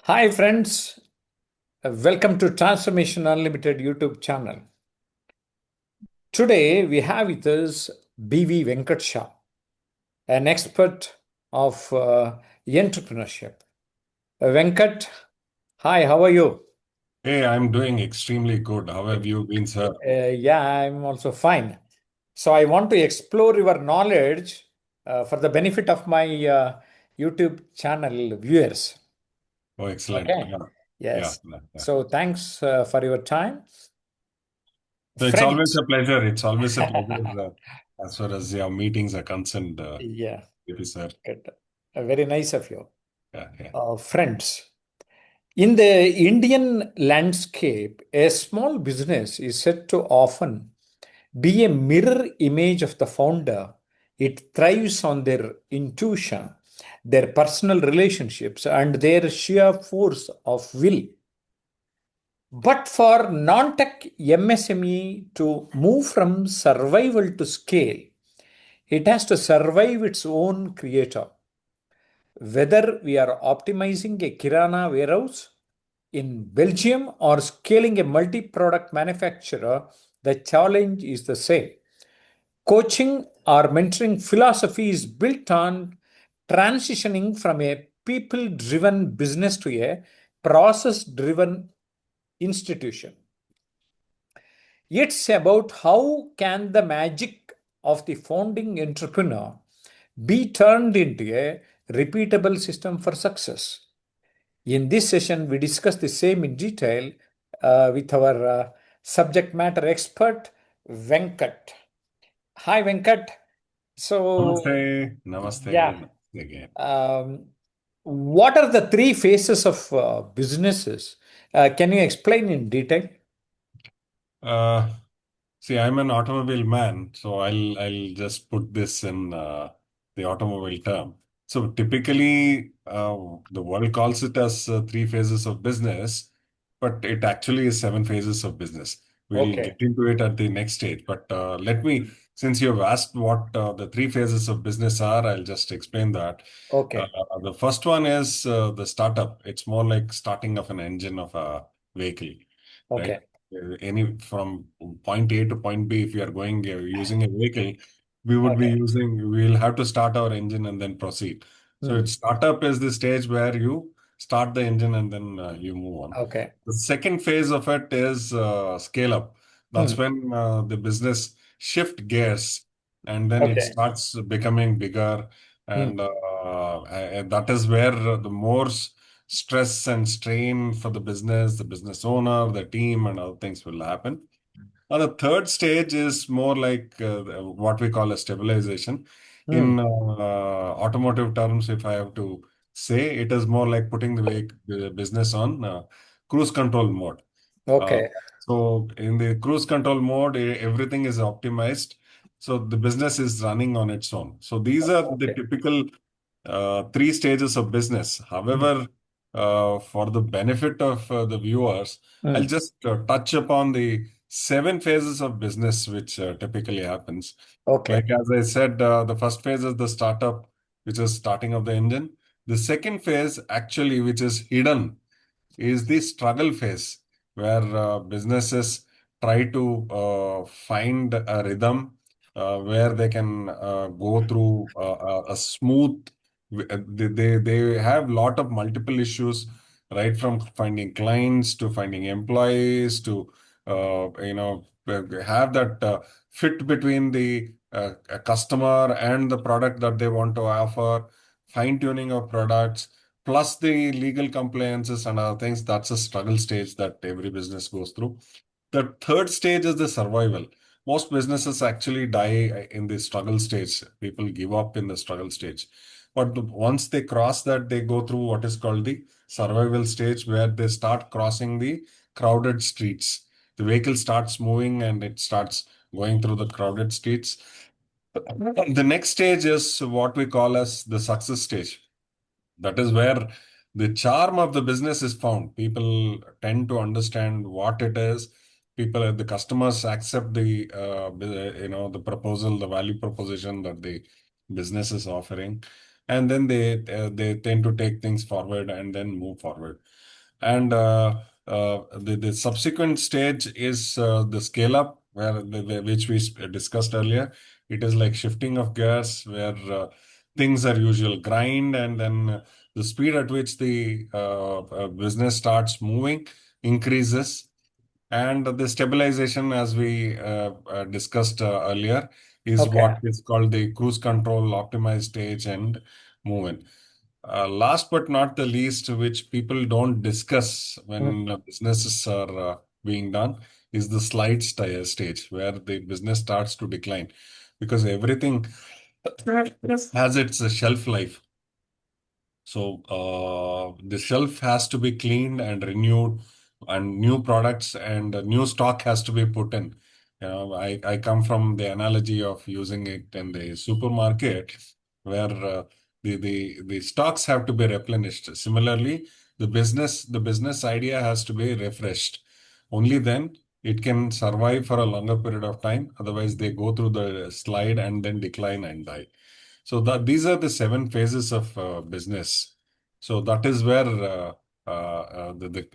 Hi, friends. Welcome to Transformation Unlimited YouTube channel. Today, we have with us BV Venkatshyam, an expert of entrepreneurship. Venkat, hi, how are you? Hey, I'm doing extremely good. How have you been, sir? Yeah, I'm also fine. So, I want to explore your knowledge for the benefit of my YouTube channel viewers. Oh, excellent. Okay. Yeah, yeah, Yes. yeah, yeah. So, thanks for your time. So it's always Friends. a pleasure. It's always a pleasure as far as your meetings are concerned, Yeah. maybe, sir. Good. Very nice of you. Yeah, yeah. Friends, in the Indian landscape, a small business is said to often be a mirror image of the founder. It thrives on their intuition, their personal relationships, and their sheer force of will. But for non tech MSME to move from survival to scale, it has to survive its own creator. Whether we are optimizing a Kirana warehouse in Belgium or scaling a multi product manufacturer, the challenge is the same. Coaching or mentoring philosophy is built on transitioning from a people driven business to a process driven institution. It's about how can the magic of the founding entrepreneur be turned into a repeatable system for success. In this session, we discuss the same in detail with our subject matter expert, Venkat. Hi, Venkat. Namaste, So, namaste, yeah, namaste again. um, what are the three phases of businesses? Can you explain in detail? Uh, See, I'm an automobile man, so I'll just put this in the automobile term. So typically, the world calls it as three phases of business, but it actually is seven phases of business. We'll get Okay, into it at the next stage. But let me, since you've asked what the three phases of business are, I'll just explain that. Uh, okay, the first one is the startup. It's more like starting of an engine of a vehicle, right? okay, Any from point A to point B, if you are going using a vehicle, okay. we'll have to start our engine and then proceed. So Hmm. it's startup is the stage where you start the engine and then you move on. Okay. The second phase of it is scale up. That's Hmm. when the business shift gears and then it Okay. starts becoming bigger, Hmm. and that is where the more stress and strain for the business owner, the team, and other things will happen. And the third stage is more like what we call a stabilization. Hmm. In automotive terms, if I have to say, it is more like putting the business on cruise control mode. Uh, Okay. so in the cruise control mode, everything is optimized. So the business is running on its own. So these are the Okay. typical three stages of business. Hmm. However, for the benefit of the viewers, I'll Hmm. just touch upon the seven phases of business which typically happens. Okay. Like as I said, the first phase is the startup, which is starting of the engine. The second phase, actually, which is hidden, is the struggle phase where businesses try to find a rhythm where they can go through a smooth. They have lot of multiple issues, right from finding clients to finding employees to have that fit between the customer and the product that they want to offer, fine tuning of products plus the legal compliances and other things. That's a struggle stage that every business goes through. The third stage is the survival. Most businesses actually die in the struggle stage. People give up in the struggle stage. But once they cross that, they go through what is called the survival stage, where they start crossing the crowded streets. The vehicle starts moving and it starts going through the crowded streets. The next stage is what we call as the success stage. That is where the charm of the business is found. People tend to understand what it is. The customers accept the proposal, the value proposition that the business is offering. and then they tend to take things forward and then move forward. And the subsequent stage is the scale up, which we discussed earlier. It is like shifting of gears, where things are usual grind, and then the speed at which the business starts moving increases. And the stabilization, as we discussed earlier, is Okay. what is called the cruise control optimized stage and movement. Last but not the least, which people don't discuss Mm. when businesses are being done, is the slide stage, where the business starts to decline, because everything has its shelf life. So the shelf has to be cleaned and renewed, and new products and new stock has to be put in. I come from the analogy of using it in the supermarket, where the stocks have to be replenished. Similarly, the business idea has to be refreshed. Only then it can survive for a longer period of time. Otherwise, they go through the slide and then decline and die. So these are the seven phases of business. So that is where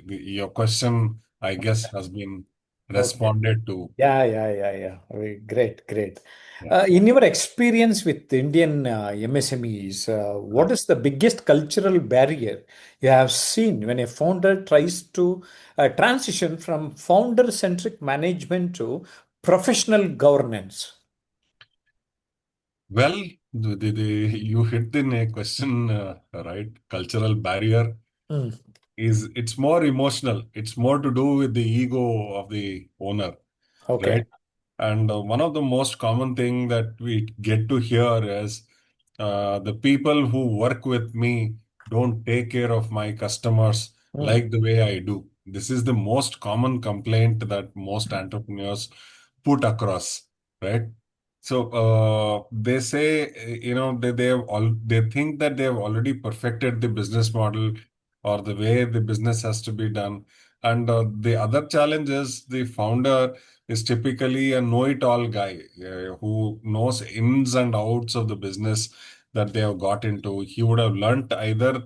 your question, I guess, has been Okay. responded to. Yeah, yeah, yeah, yeah. Great, great. Yeah. In your experience with Indian MSMEs, what Uh, is the biggest cultural barrier you have seen when a founder tries to transition from founder-centric management to professional governance? Well, you hit the question right. Cultural barrier Mm. is it's more emotional. It's more to do with the ego of the owner, Okay. right? And one of the most common thing that we get to hear is the people who work with me don't take care of my customers Mm. like the way I do. This is the most common complaint that most entrepreneurs put across, right? So they say, they think that they have already perfected the business model or the way the business has to be done. And the other challenge is the founder is typically a know-it-all guy who knows ins and outs of the business that they have got into. He would have learnt either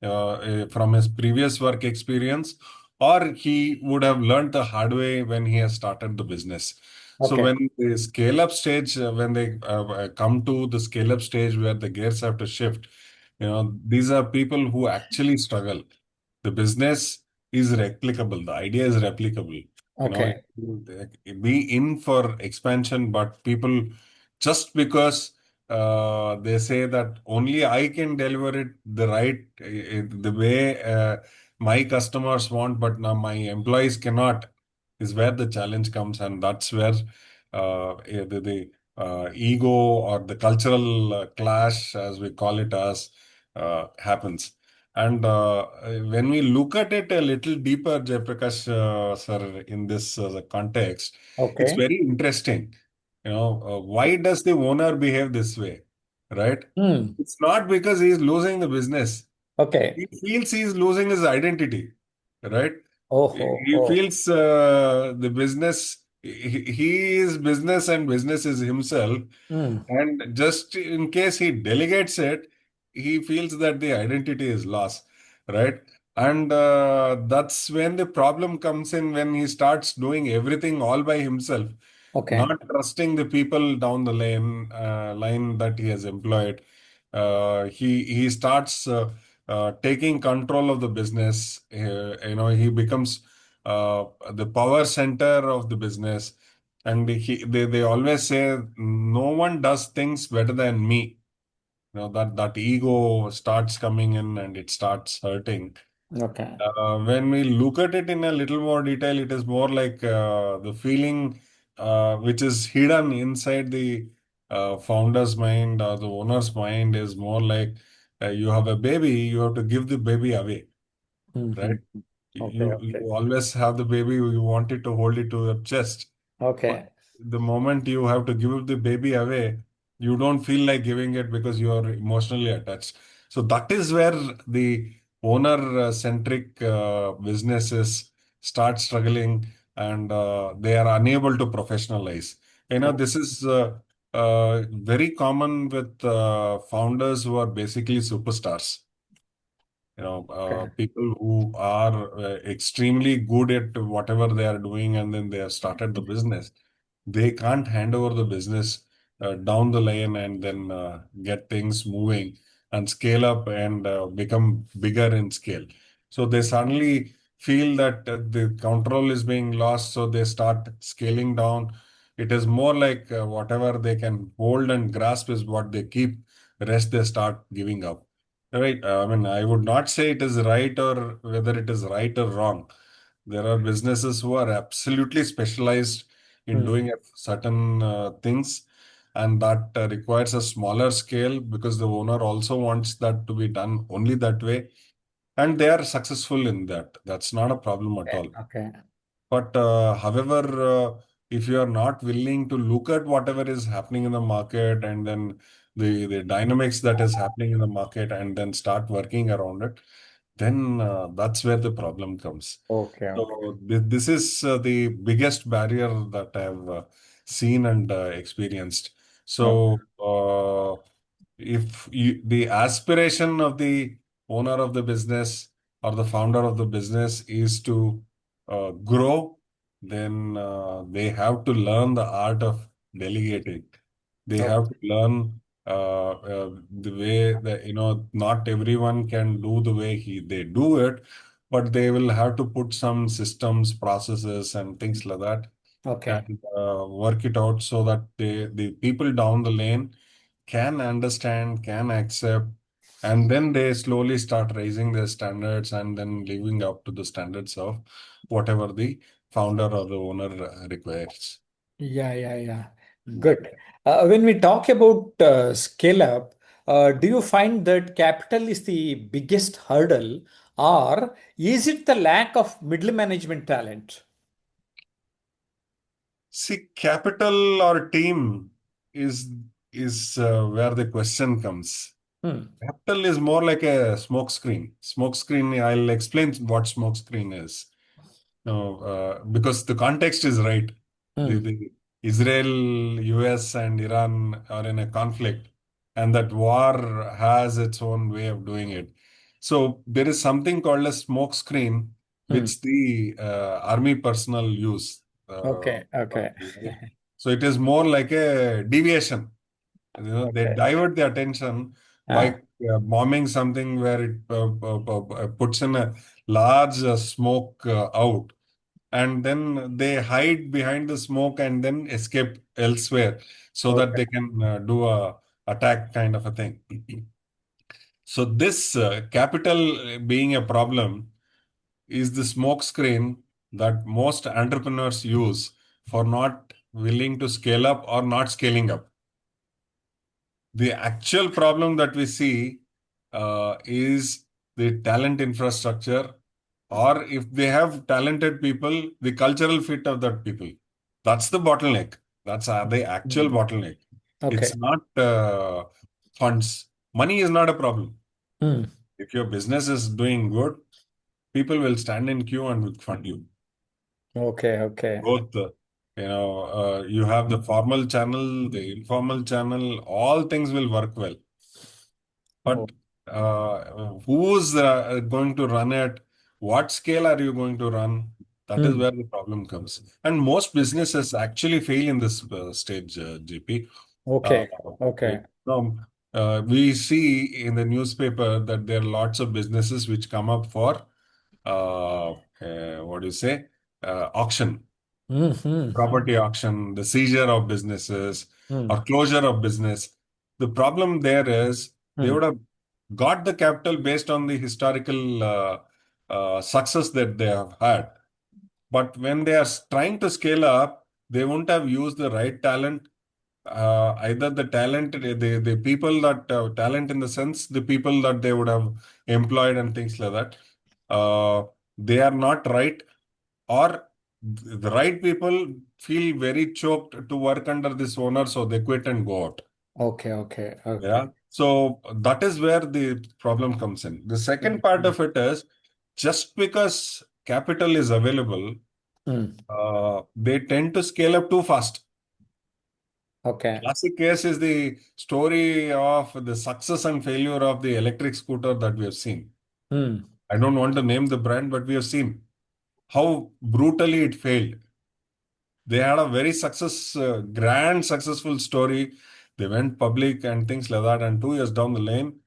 from his previous work experience, or he would have learnt the hard way when he has started the business. So Okay. when the scale up stage, when they come to the scale up stage where the gears have to shift, these are people who actually struggle. The business is replicable. The idea is replicable. Okay. It will be in for expansion, but people, just because they say that only I can deliver it the way my customers want, but now my employees cannot, is where the challenge comes, and that's where the ego or the cultural clash, as we call it, as happens. And when we look at it a little deeper, Jayaprakash sir, in this context, it's Okay. very interesting. Why does the owner behave this way, right? Mm. It's not because he's losing the business. Okay. He feels he's losing his identity, right? Oh, oh, He oh. feels the business, he is business and business is himself. Mm. And just in case he delegates it, he feels that the identity is lost, right? And that's when the problem comes in, when he starts doing everything all by himself, Okay. not trusting the people down the line that he has employed. He starts taking control of the business. He becomes the power center of the business, and they always say no one does things better than me. That ego starts coming in and it starts hurting. Okay. When we look at it in a little more detail, it is more like the feeling which is hidden inside the founder's mind or the owner's mind is more like you have a baby, you have to give the baby away, right? Mhm. Okay. You Okay. always have the baby, you want it to hold it to your chest. But Okay. the moment you have to give the baby away, you don't feel like giving it because you are emotionally attached. So that is where the owner-centric businesses start struggling, and they are unable to professionalize. Oh, This is very common with founders who are basically superstars. Okay. People who are extremely good at whatever they are doing, and then they have started the business. They can't hand over the business down the lane and then get things moving and scale up and become bigger in scale. So they suddenly feel that the control is being lost, so they start scaling down. It is more like whatever they can hold and grasp is what they keep. The rest they start giving up. Right. I mean, I would not say it is right or whether it is right or wrong. There are businesses who are absolutely specialized in Hmm. doing certain things, and that requires a smaller scale because the owner also wants that to be done only that way, and they are successful in that. That's not a problem at Okay. all. Okay. But however, if you are not willing to look at whatever is happening in the market and then the dynamics that is happening in the market and then start working around it, then that's where the problem comes. Okay. Okay. So this is the biggest barrier that I have seen and experienced. Okay. So if the aspiration of the owner of the business or the founder of the business is to grow, then they have to learn the art of delegating. They Okay. have to learn the way that, not everyone can do the way they do it, but they will have to put some systems, processes, and things like that Okay. and work it out so that the people down the lane can understand, can accept, and then they slowly start raising their standards and then living up to the standards of whatever the founder or the owner requires. Yeah, yeah, yeah. Good. When we talk about scale up, do you find that capital is the biggest hurdle, or is it the lack of middle management talent? See, capital or team is where the question comes. Hmm. Capital is more like a smoke screen. Smoke screen, I'll explain what smoke screen is. No, because the context is right. Hmm. The Israel, US, and Iran are in a conflict, and that war has its own way of doing it. So there is something called a smoke screen, Hmm. which the army personnel use. Okay. Okay. Right? So it is more like a deviation. They Okay. divert the attention Ah. by bombing something where it puts in a large smoke out, and then they hide behind the smoke and then escape elsewhere so that Okay. they can do a attack kind of a thing. So this capital being a problem is the smoke screen that most entrepreneurs use for not willing to scale up or not scaling up. The actual problem that we see is the talent infrastructure, or if they have talented people, the cultural fit of that people. That's the bottleneck. That's the actual Hmm. bottleneck. Okay. It's not funds. Money is not a problem. Hmm. If your business is doing good, people will stand in queue and will fund you. Okay. Okay. Both, you have the formal channel, the informal channel, all things will work well. Oh. But who's going to run it? What scale are you going to run? That is Hmm. where the problem comes. And most businesses actually fail in this stage, GP. Uh, Okay. you Okay. know, we see in the newspaper that there are lots of businesses which come up for what do you say? Auction, Hmm. Hmm. property auction, the seizure of businesses Hmm. or closure of business. The problem there is they Hmm. would have got the capital based on the historical success that they have had. But when they are trying to scale up, they won't have used the right talent. Either the talent, the people that talent in the sense, the people that they would have employed and things like that, they are not right, or the right people feel very choked to work under this owner, so they quit and go out. Okay. Okay. Okay. Yeah. So that is where the problem comes in. The second part Hmm. of it is just because capital is available, Hmm. they tend to scale up too fast. Okay. Classic case is the story of the success and failure of the electric scooter that we have seen. Hmm. I don't want to name the brand, but we have seen how brutally it failed. They had a very grand successful story. They went public and things like that. And 2 years down the lane,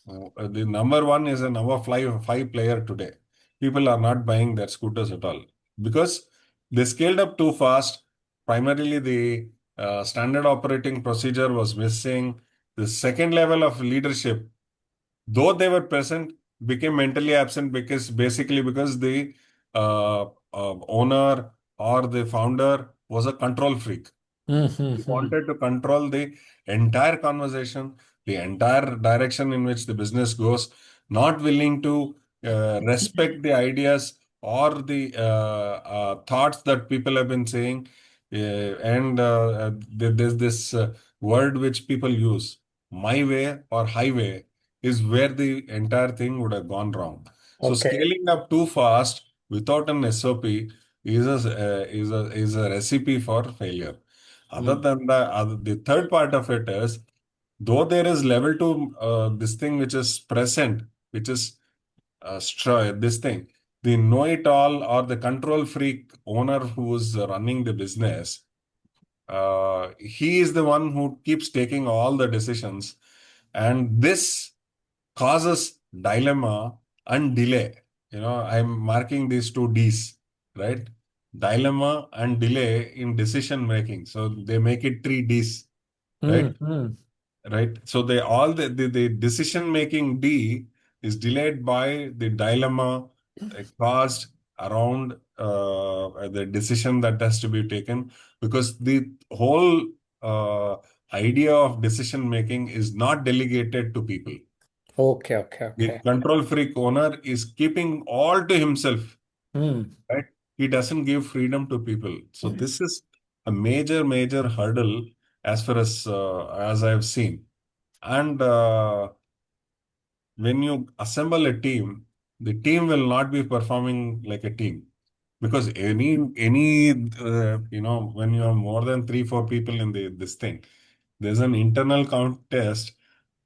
the number one is a number five player today. People are not buying their scooters at all because they scaled up too fast. Primarily, the standard operating procedure was missing. The second level of leadership, though they were present, became mentally absent because basically because the owner or the founder was a control freak. Hmm. Hmm. He Hmm. wanted to control the entire conversation, the entire direction in which the business goes, not willing to respect the ideas or the thoughts that people have been saying. There's this word which people use, my way or highway, is where the entire thing would have gone wrong. So Okay. scaling up too fast without an SOP is a recipe for failure. Other Hmm. than that, the third part of it is, though there is level two, this thing which is present, which is this thing, the know-it-all or the control freak owner who is running the business, he is the one who keeps taking all the decisions, and this causes dilemma and delay. I'm marking these two D's, right? Dilemma and delay in decision making. So they make it three D's, Hmm. right? Hmm. Right. So they all the decision making D is delayed by the dilemma caused around the decision that has to be taken, because the whole uh, idea of decision making is not delegated to people. Okay. Okay. The Okay. control freak owner is keeping all to himself, Hmm. right? He doesn't give freedom to people. So this is a major, major hurdle as far as I've seen. And when you assemble a team, the team will not be performing like a team, because when you have more than 3, 4 people in this thing, there's an internal contest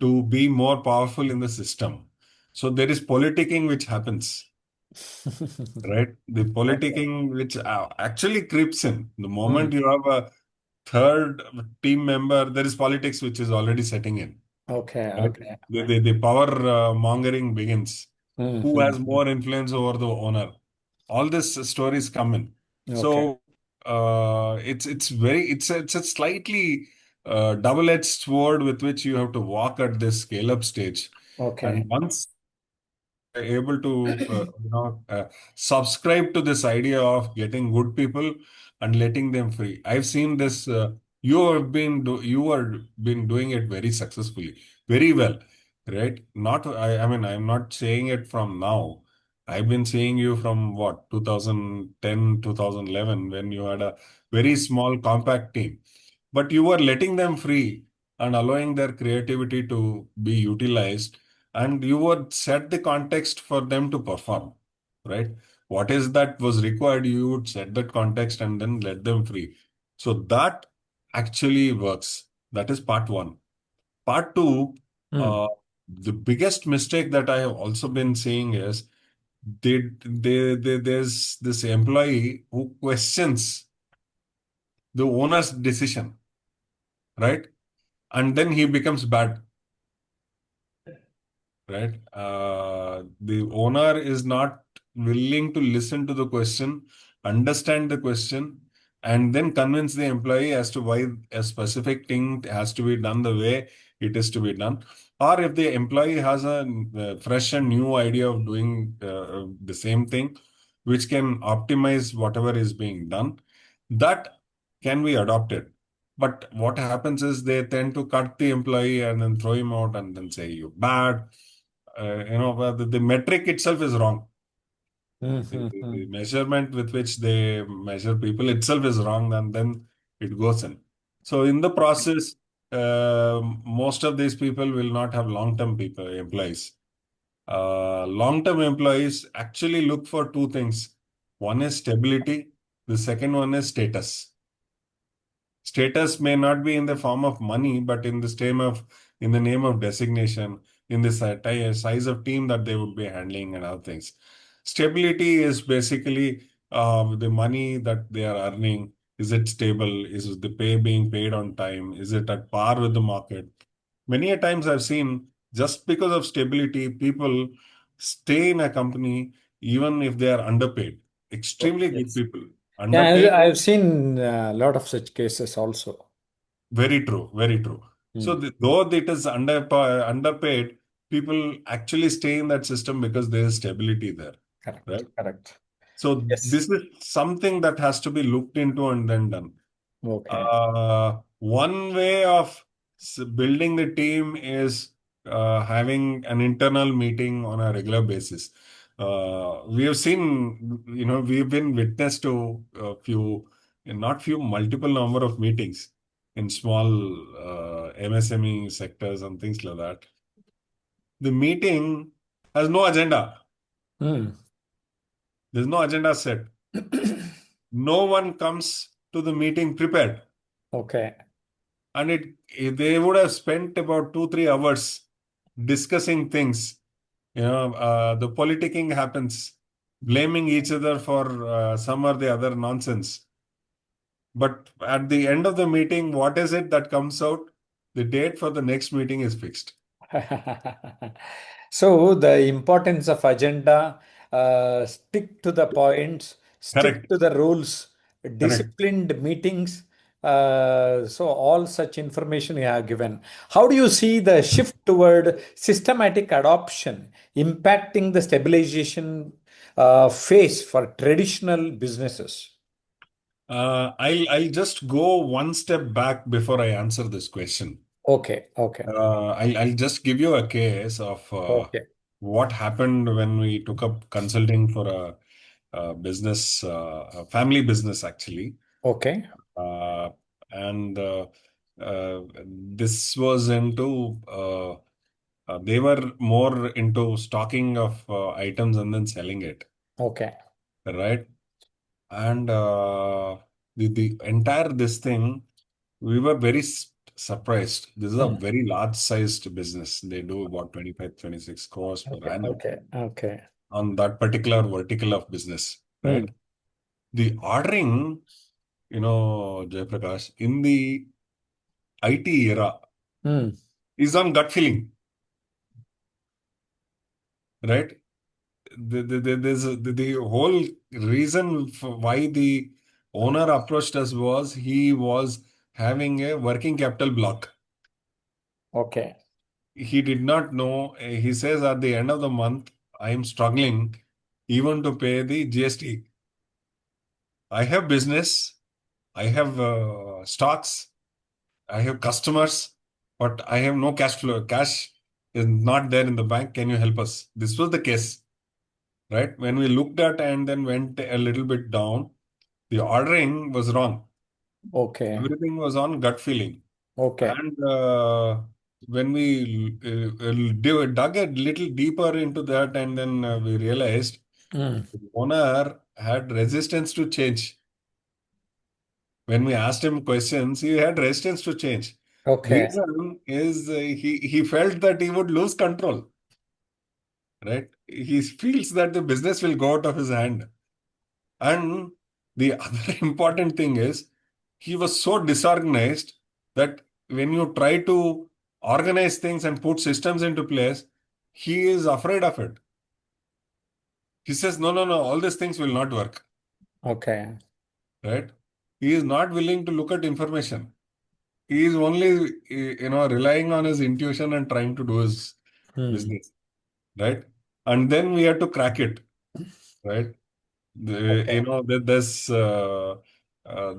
to be more powerful in the system. So there is politicking which happens, right? The Okay. politicking which actually creeps in. The Hmm. moment you have a third team member, there is politics which is already setting in, Okay. right? Okay. The power mongering begins. Hmm. Who Hmm. has Hmm. more influence over the owner? All these stories come in. Okay. So it's a slightly double-edged sword with which you have to walk at this scale-up stage. Okay. And once able to subscribe to this idea of getting good people and letting them free. I've seen this. You are been doing it very successfully, very well, right? Not I mean I'm not saying it from now. I've been seeing you from what, 2010, 2011, when you had a very small compact team, but you were letting them free and allowing their creativity to be utilized, and you would set the context for them to perform, right? What is that was required, you would set that context and then let them free. So that actually works. That is part one. Part two, Hmm. uh, the biggest mistake that I have also been seeing is there's this employee who questions the owner's decision, right? And then he becomes bad, right? The owner is not willing to listen to the question, understand the question, and then convince the employee as to why a specific thing has to be done the way it is to be done. Or if the employee has a fresh and new idea of doing the same thing, which can optimize whatever is being done, that can be adopted. But what happens is they tend to cut the employee and then throw him out and then say you're bad. The metric itself is wrong. Hmm. The, Hmm. the, Hmm. the measurement with which they measure people itself is wrong, and then it goes in. So in the process, most of these people will not have long-term people employees. Long-term employees actually look for two things. One is stability. The second one is status. Status may not be in the form of money, but in the name of designation, in the size of team that they would be handling and other things. Stability is basically the money that they are earning. Is it stable? Is the pay being paid on time? Is it at par with the market? Many a times I've seen just because of stability, people stay in a company even if they are underpaid. Oh, Extremely good yes. people. Yeah, Underpaid. I've seen a lot of such cases also. Very true, very true. So Mm. though it is underpaid, people actually stay in that system because there is stability there, Correct, right? correct. So Yes. this is something that has to be looked into and then done. Okay. One way of building the team is having an internal meeting on a regular basis. We have seen, we've been witness to a few, not few, multiple number of meetings in small MSME sectors and things like that. The meeting has no agenda. Mm. There's no agenda set. No one comes to the meeting prepared. Okay. And they would have spent about 2 3 hours discussing things. The politicking happens, blaming each other for some or the other nonsense. But at the end of the meeting, what is it that comes out? The date for the next meeting is fixed. So the importance of agenda, stick to the points, stick Correct. to the rules, Correct. disciplined meetings. So all such information you have given. How do you see the shift toward systematic adoption impacting the stabilization phase for traditional businesses? I'll just go one step back before I answer this question. Okay, okay, I'll just give you a case of okay, what happened when we took up consulting for a business, a family business actually. okay, Uh, and This was into, they were more into stocking of items and then selling it, okay. right? And the entire this thing, we were very surprised. This is a Hmm. very large sized business. They do about 25, 26 crores per Okay, annum okay, okay. on that particular vertical of business, Hmm. right? The ordering, Jayaprakash, in the IT era Hmm. is on gut feeling, right? The whole reason for why the owner approached us was he was having a working capital block. Okay. He did not know. He says at the end of the month, I am struggling even to pay the GST. I have business, I have stocks, I have customers, but I have no cash flow. Cash is not there in the bank. Can you help us? This was the case, right? When we looked at and then went a little bit down, the ordering was wrong. Okay. Everything was on gut feeling. Okay. And when we dug a little deeper into that, and then we realized Mm. the owner had resistance to change. When we asked him questions, he had resistance to change. Okay. Reason is he felt that he would lose control, right? He feels that the business will go out of his hand. And the other important thing is he was so disorganized that when you try to organize things and put systems into place, he is afraid of it. He says, no, no, no, all these things will not work, Okay. right? He is not willing to look at information. He is only, relying on his intuition and trying to do his Hmm. business, right? And then we had to crack it, right? Okay. There's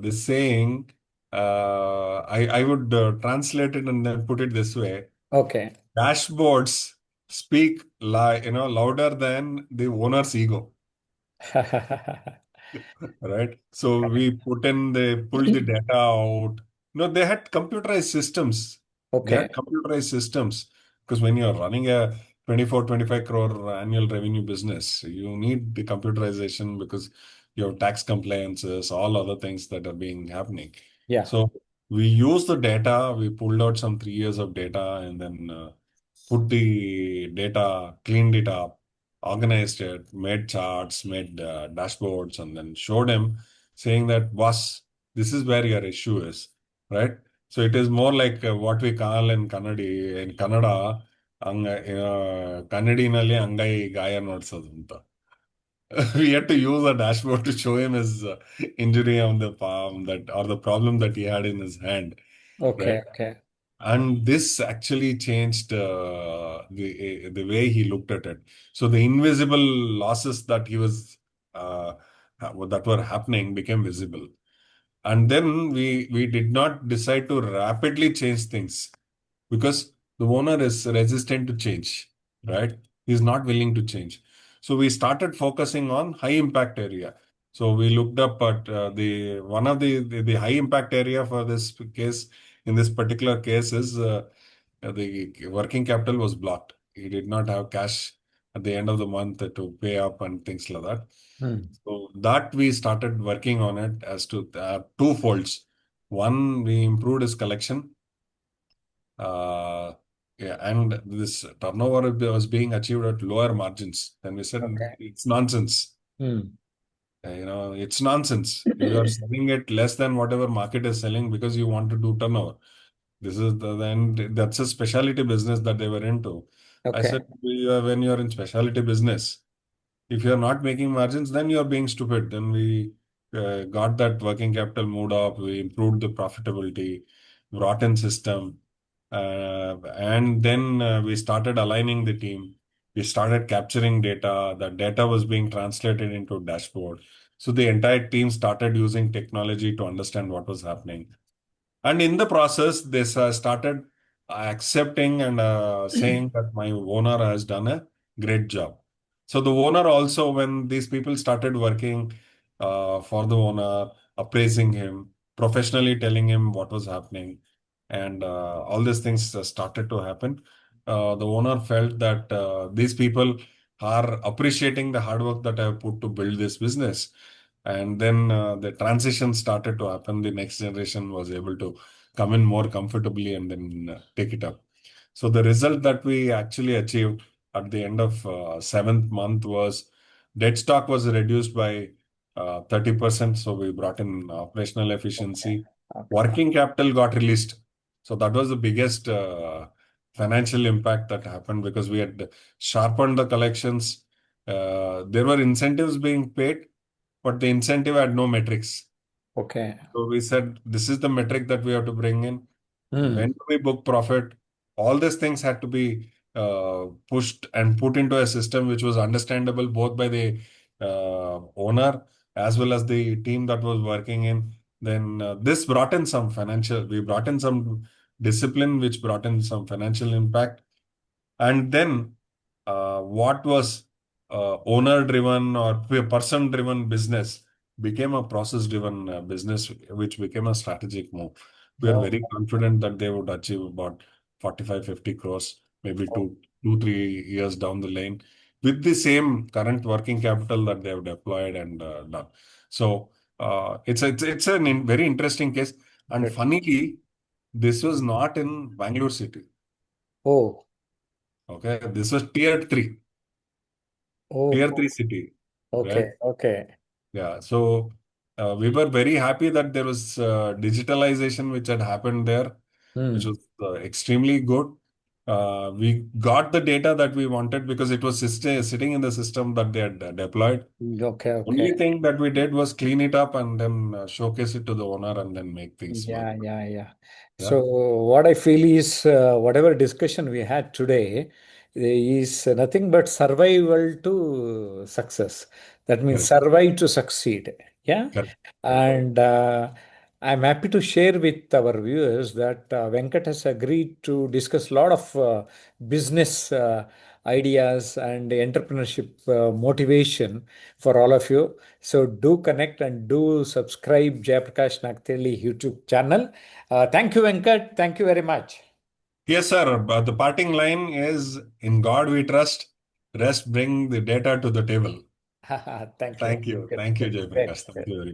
this saying. I would translate it and then put it this way: Okay. dashboards speak louder than the owner's ego. Right? So we they pulled the data out. No, they had computerized systems. They Okay. had computerized systems because when you're running a 24, 25 crore annual revenue business, you need the computerization because you have tax compliances, all other things that are being happening. Yeah. So we used the data, we pulled out some 3 years of data and then put the data, cleaned it up, organized it, made charts, made dashboards, and then showed him saying that, boss, this is where your issue is, right? So it is more like what we call in Kannada, ಕನ್ನಡಿನಲ್ಲಿ ಅಂಗೈ ಗಾಯ ನೋಡ್ಸೋದು ಅಂತ. We had to use a dashboard to show him his injury on the palm that or the problem that he had in his hand, right? Okay, okay, And this actually changed the way he looked at it. So the invisible losses that he was that were happening became visible. And then we did not decide to rapidly change things because the owner is resistant to change, right? He's not willing to change. So we started focusing on high impact area. So we looked up at the one of the high impact area for this case. In this particular case, is the working capital was blocked. He did not have cash at the end of the month to pay up and things like that. hmm. So that we started working on it as to two folds. One, we improved his collection. Uh, yeah, and this turnover was being achieved at lower margins. Then we said Okay. it's nonsense. Hmm. It's nonsense. You are selling it less than whatever market is selling because you want to do turnover. This is and that's a specialty business that they were into. I Okay. said, when you're in specialty business, if you're not making margins, then you're being stupid. Then we got that working capital moved up. We improved the profitability, brought in system, and then we started aligning the team. We started capturing data. That data was being translated into dashboard. So the entire team started using technology to understand what was happening. And in the process, they started accepting and saying that my owner has done a great job. So the owner also, when these people started working for the owner, appraising him, professionally telling him what was happening, and all these things started to happen, the owner felt that these people are appreciating the hard work that I have put to build this business. And then the transition started to happen. The next generation was able to come in more comfortably and then take it up. So the result that we actually achieved at the end of seventh month was dead stock was reduced by 30%. So we brought in operational Okay. efficiency. Okay. Working capital got released. So that was the biggest financial impact that happened because we had sharpened the collections. There were incentives being paid, but the incentive had no metrics. Okay. So we said, this is the metric that we have to bring in. Hmm. When do we book profit? All these things had to be pushed and put into a system which was understandable both by the owner as well as the team that was working in. Then this brought in some financial, we brought in some discipline, which brought in some financial impact. And then what was owner driven or person driven business became a process driven business, which became a strategic move. We are Oh, very confident that they would achieve about 45, 50 crores, maybe oh, 2, 3 years down the lane with the same current working capital that they have deployed and done. So it's a very interesting case. And great. funnily, this was not in Bangalore city. Oh, Okay, this was oh, tier three city, right? okay, okay. Yeah. So we were very happy that there was digitalization which had happened there, which Hmm. was extremely good. We got the data that we wanted because it was sitting in the system that they had deployed. Okay, okay. Only thing that we did was clean it up and then showcase it to the owner and then make things work. Yeah, yeah, yeah. Yeah, So what I feel is whatever discussion we had today is nothing but survival to success. That means correct, survive to succeed. Yeah. correct, correct. And I'm happy to share with our viewers that Venkat has agreed to discuss a lot of business ideas and entrepreneurship motivation for all of you. So do connect and do subscribe Jayaprakash Nagathihalli YouTube channel. Thank you, Venkat. Thank you very much. Yes, sir. But the parting line is in God we trust, rest bring the data to the table. Thank you. Thank you. Good, Thank you, good, great, Jayaprakash. Thank great. you very much.